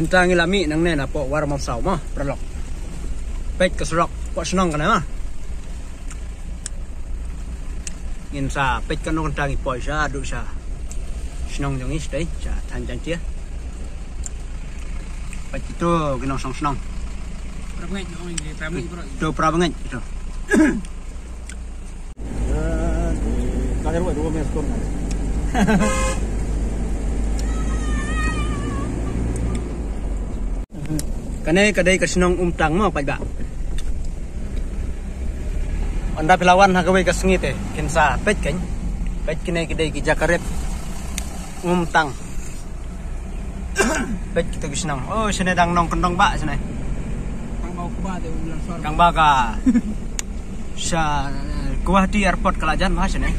bintang ilami nang nena po war mam saw mah pralok pet keserok po senang kan mah ngin sa pet kan nong tangi po sa du sa senang jong is dei sa tan jan tia pet itu ginong song senang do prabangan itu kalian dua mes kon kanai kadai kesenong umtang mau pai ba anda pelawan hagawe kasengit kinsa pet kan pet kinai kadai ki jakaret umtang pet kita kesenong oh sene dang nong kendong ba sene kang mau kuba de ulang sor kang baga sa Guwahati airport kalajan mah sene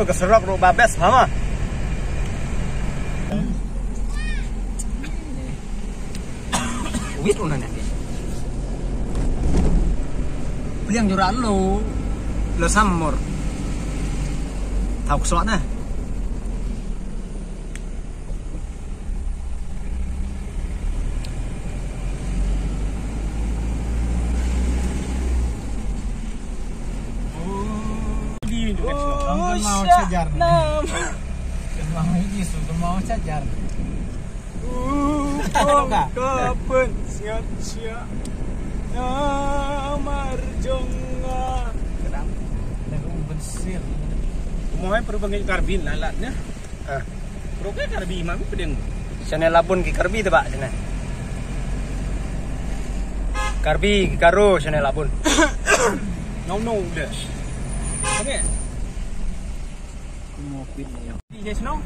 keserok ro babes mama wit unan nanti yang juraan lo samur tahu soalnya mau cajar mau Yesus mau cajar kapan sia-sia marjonga kedang lagu bensir mau perbangan karbin lalatnya proke karbi mami pedeng sana labun ki karbi teh Pak sana karbi karo sana labun no udah oke Senong,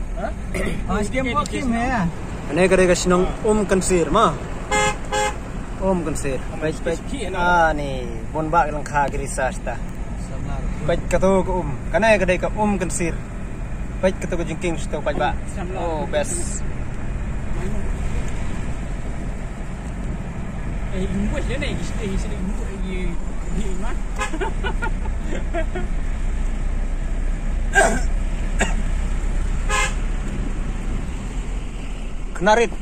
game Kim ya. Ini kadang senong kensir mah, kensir. Baik. Nih, bonbak langkah gerisas ta. Baik katu ke karena kadang kensir. Baik katu ke jengking situ baik ba. Oh best. Imbus dia nih, istri imbus di mana? Kenarit.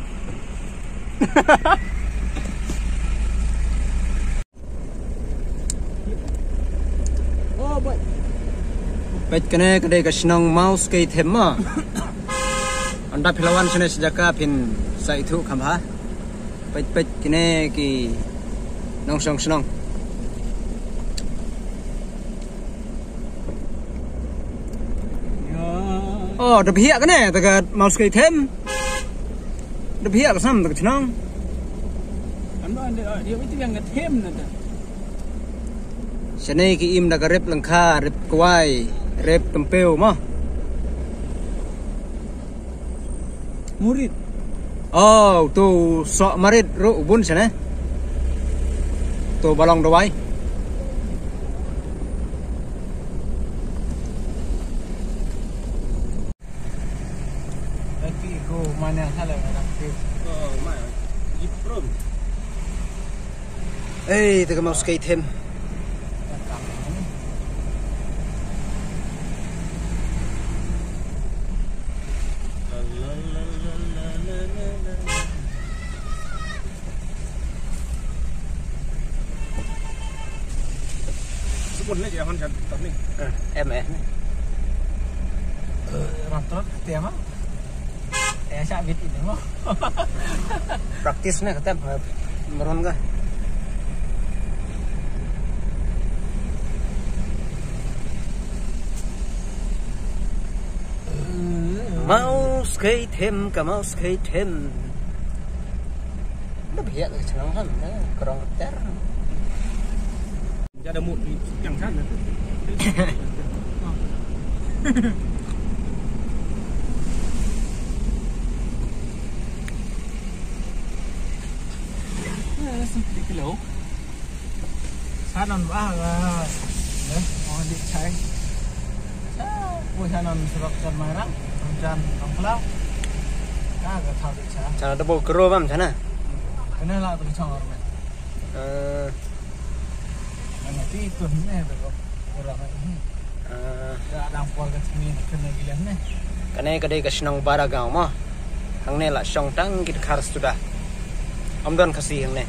Oh boy. Pet kene kadai ka sinong mouse ke themma. Anda philawan sene sejaka pin sa itu khamha. Pet kene ki nong song sinong. Oh, dah pihak kene takat mouse ke them. Dah pihak kesam tak senang. Anda dia itu yang ngetem nada. Sene ki im dah rep lengkha, rep kuai, rep tempeu mah. Murid. Oh, tu sok marid ru ubun sene. Tu balong dawai. Lagi go mana salah orang. Oh, my. You from? Hey, teka mau skate him. Sebut ni je Honda top ni. MS ni. Motor dia mah. Saya sabit itu mah. Praktisnya kata meron ka. Mau skate him, mau skate him. Nó bị cái channel hơn đó, còn tét. Ra được một thì chẳng sát nữa. Di kilo. Sanon ba mau dicai. Sanon sebab can merah, can angklau. Kagak tahu dicai. Cara double kero bam sana. Kena lah tu cang orang. Tapi itu ini tu orang ini. Ada ampun kat sini kena gila ni. Kane kadai ka Senang Baragaon mah. Hang ne la song tang kit khar sudah. Amdan kasih hang ne.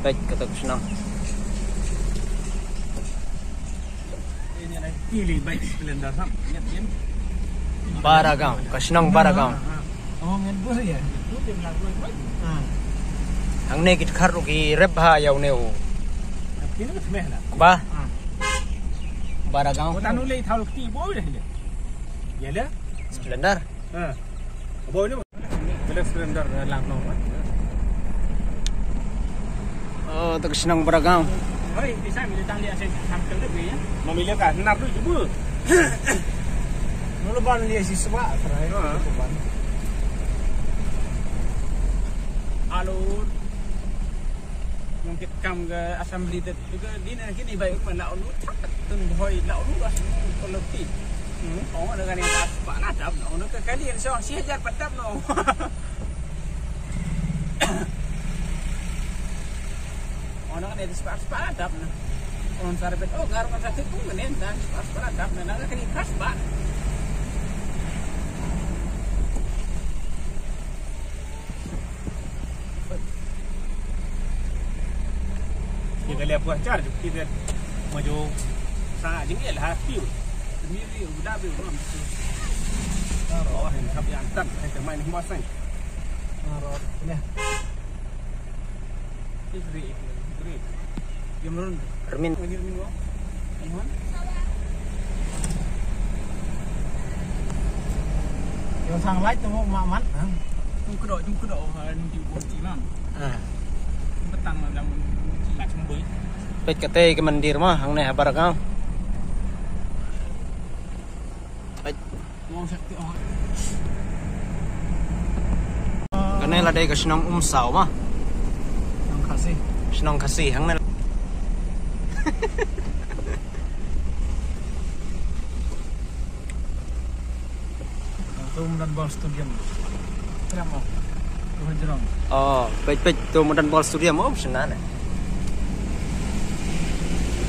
Baik kata Senang. Ini ada pilih baik splendor sam. Ingat Baragaon, ka Senang Baragaon. Oh, ngan bus ya. Itu dia lagu baik. Hang ne kit khar ki rep ha yaw ne o. Kini kat semeh lah. Ba. Baragaon. Oh, tanu lei thau ti boy dah ni. Ya le? Splendor. Boy ni. Bela splendor lang no. Oh, tak Senang Baragaon. Hoi, di sana milih tang dia saya sampai ke lebih ya. Memilih kan nak tu cuba. Mula ban dia si sebab serai. Alo. Yang kita kam ke assembly tu juga di nak kini baik pun nak ulu tun hoi nak ulu dah kalau ti. Oh ada kan yang tak pak nak dap no nak kali yang so si hajar patap no. Orang kan ada sepak dap na. Orang sarbet oh garu kan satu pun kan dan sepak dap na nak kini khas pak. Kita lihat buat car kita maju sangat jengkel lah piu. Sendiri udah belum. Oh, ini kami antar kita main masak. Roh, ni. Ini Gimana? Ermin. Yang sang lain tu mau mat. Jumpa dok di buat cilan. Petang dalam cilat cembui. Baik kata ke mandir mah hang ne Baragaon. Mau sakti oh. Kane la dai ka Senang Sao mah. Yang kasih. Senang kasih hang ne. Tu dan ball stadium. Kenapa? Tu jerong. Oh, baik tu Modern Ball Stadium oh senang ne.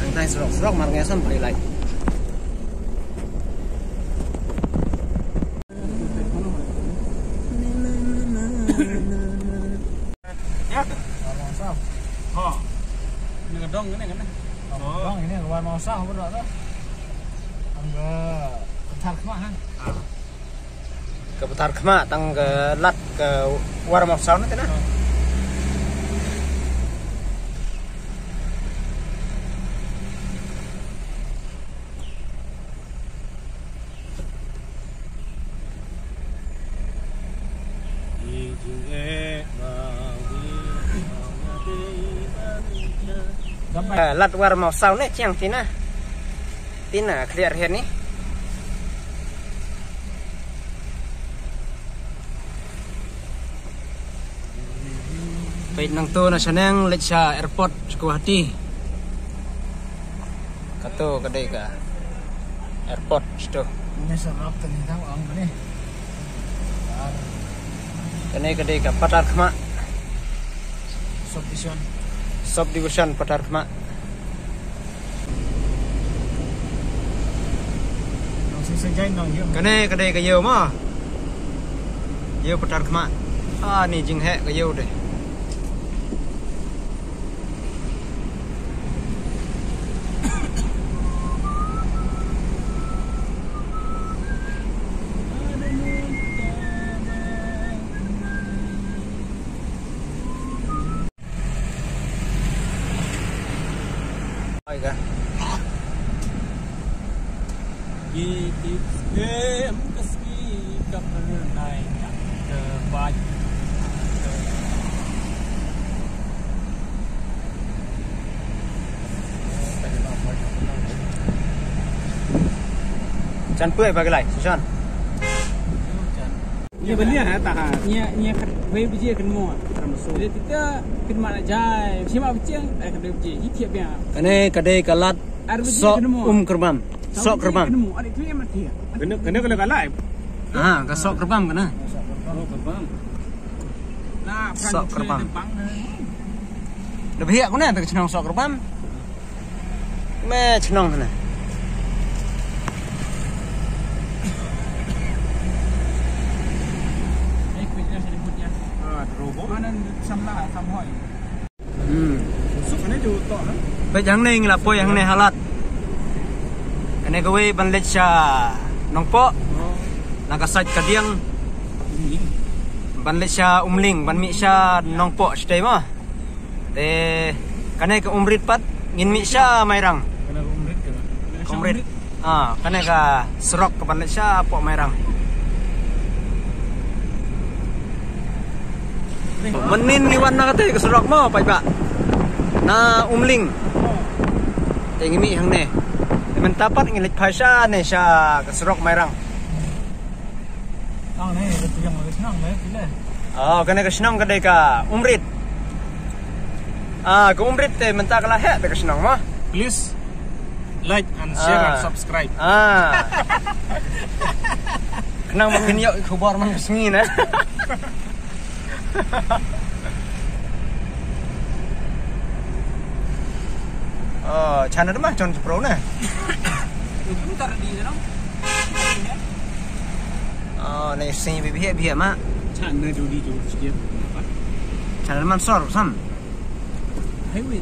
Hang tai serok mar ngesan bari lai. Ya. Mau sah. Ha. Ini gedong ini kan. Oh, ini luar mau sah betul tak? Angga ketar kemana? Ke Putar Kema tang ke lat ke Warmok Sao nanti nah. Lat Warmok Sao ni ciang tina clear here ni. Baik nang tu na Senang Lecha Airport Guwahati. Kato kadai ka airport situ. Ini serap tentang orang ni. Kene kadai ka Patar Kema. Subdivision Patar Kema. Kene kadai ka Yeu mah. Yeu Patar Kema. Ni jing he ka Yeu deh. Ka. Game keski kapernai ke baj. Chan puai bagi lai, Susan. Ni belia ha tak ha. Ni wei biji kan mo. Jadi kita khidmat ajai. Siapa biji kan biji. Ini dia. Kene kadai kalat sok kerbam. Sok kerbam. Ada tu yang mati. Kena kalau kalah. Ka sok kerbam kana. Sok kerbam. Nah, sok kerbam. Lebih aku nih tak senang sok kerbam. Me senang sana. Bây giờ này là poi hàng này halat. Cái này cái ban lết cha nong po. Nak kasat kadiang. Ban lết cha umling, ban mi cha nong po stay mah. Te cái này cái umrit pat ngin mi cha mairang. Umrit. Cái này cái serok ke ban lết cha po mairang. Menin liwan na kate ke serok mo pai ba. Na umling. Te ngimi hang ne. Mình tapat ngilit phasa ne sa ke serok mairang. này yang mau senang đấy sila. Cái này cái senang cái đây ka umrit. Cái umrit te mentak lah he te ke senang mah. Please like and share and subscribe. Kenang makin yuk khabar man kesengin eh. Channel mah John Pro ne. Bentar di sana. Này sinh bị mà. Channel judi sekian. Channel man sor sam. Highway.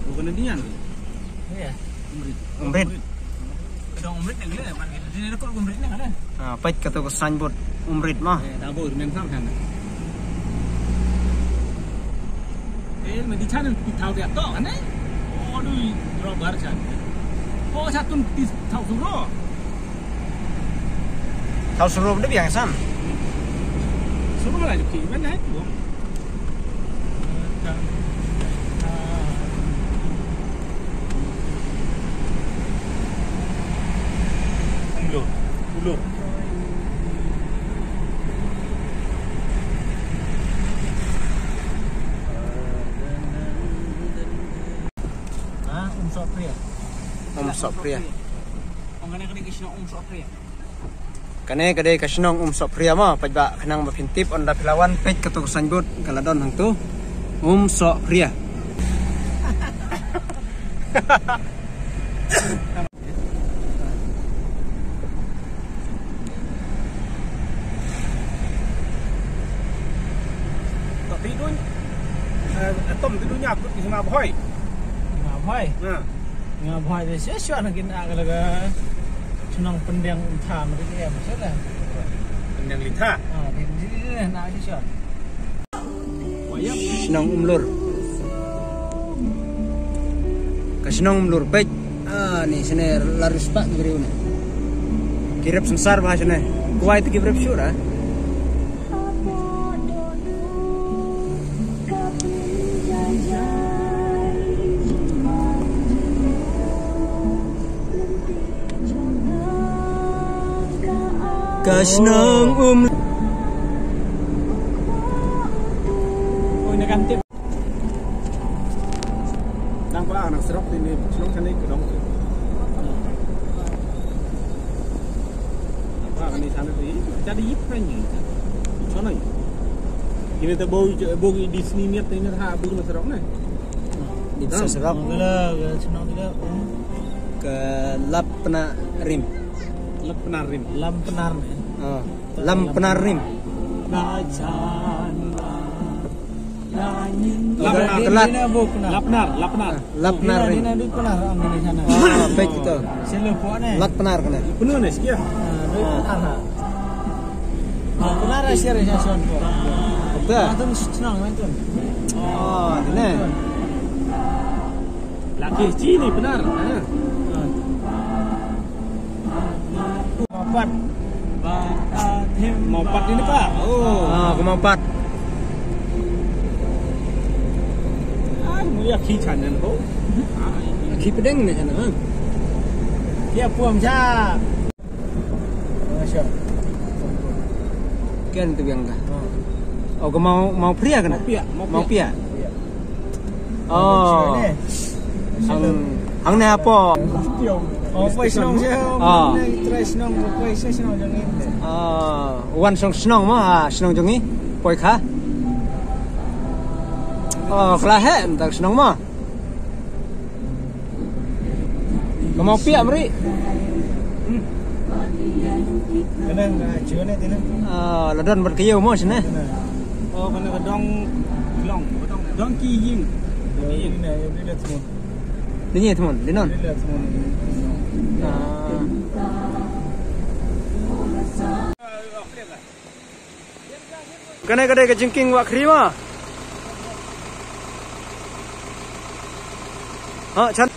Bukan dia. Iya. Umrit. Dong umrit yang gila man. Di rekod umrit yang ada. Pait kata ko signboard umrit mah. Tahu men sam kan. Men di channel di tahu dia to kan eh. Aduh, drop bar channel. Oh, satu di tahu suruh. Tahu suruh dia biang sam. Suruh lah juga mana itu. Ulur. Sopria. Ongane kene kisno Sopria. Kane kade kasnong Sopria mah pai ba kenang mapintip on da Pilawan page kato sanbut kaladon hang tu Sopria. Tapi tu tom tu nyap tu sama boy. Boy. Ngapai deh sih suara kita agak senang pendang utama itu ya maksudnya. Pendang lita. Di sini nak sih suara. Senang umlur. Kasenang umlur baik. Ni sini laris pak ngeriu ni. Kirap sensar bahasa ni. Kuwait kirap syura. Kasenang Oh ini kan tip. Nang pa anak serok ini senang sana ke dong. Apa ini sana tu? Jadi apa ni? Sana. Ini tu bau di sini ni tu ini ha bau serok ni. Di serok. Gila, senang gila. Ke lapna rim. Lampenarim. Lampenarim. Lapnarim. Baik itu. Lapnar kena. Penuh ni sekian. Benar sih reaction tu. Betul. Itu senang tu. Ini. Laki Cina benar. Maupat ini Pak. Kemaupat. Mulia kican dan kau. Kipedeng ni sana. Dia puam ja. Masya. Kian tu biang kah? Kau mau pria kan? Mau pria. Hang ni apa? Apa senang je? Try senang, apa senang jangan ini. Wan senang mah senang jangan. Poi kah? Oh, kelahen tak senang mah. Kamu piak meri. Kena chưa này thế này. Là đơn bật kêu mah sini. Kena kedong long, kedong kijing. Ini lihat semua. Ini teman, di non. Lihat semua. Kena kedai ke jengking wak krima. Chan.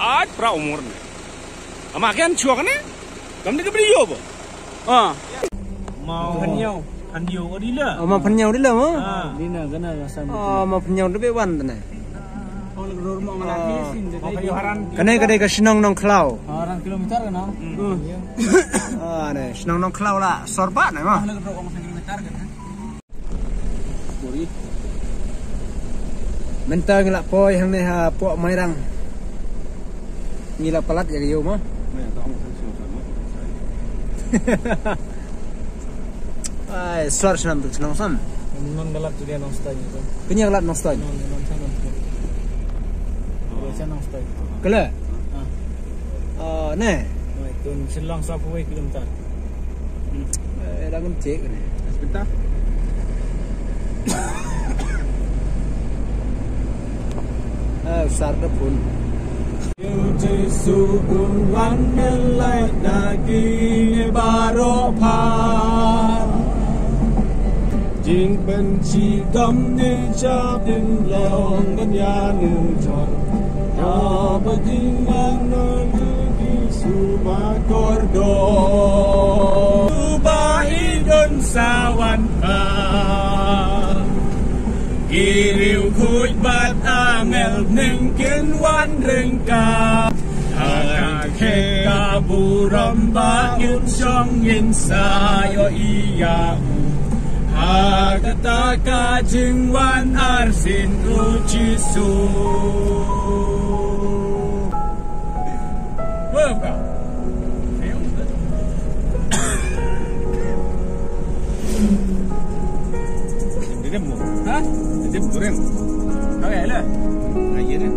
आज pra umur ne. Amakian chuak ne. Kamni ke beliau bo. Mau handiu odila. Mau penyau di lah mah. Dina kena rasa. Mau penyau di bewan tu ne. Kalau rumah melati sin jadi haran. Kena kedai ke senang nong klau. Haran kilometer kan? Ne, senang nong klau lah. Sorbat ne mah. Kilometer kan? Buri. Mentang ngelak poi hang ni ha puak mairang. Ngila pelat ya yo mah. Ai, suar senam tu senang sam. Non galak tu dia non stay tu. Kenya galak nong stay. Non sana. Biasa non stay. Kele. Ne. Itu selang 10 kilometer. Dah kan cek ni. Sebentar. Besar dah pun. Yesus Tuhan melai daging baropan Jing benci gam ni cap din long dan ya nu chon Ya badingan no di subah kordo Subah idon sawan Kiriu khuj bat angel nengkin wan rengka Hake kaburam ba yun siyong insayo iya Hakata ka jingwan arsin uchisu Wow ka? Hah? Jadi goreng. Oke lah. Ayo deh.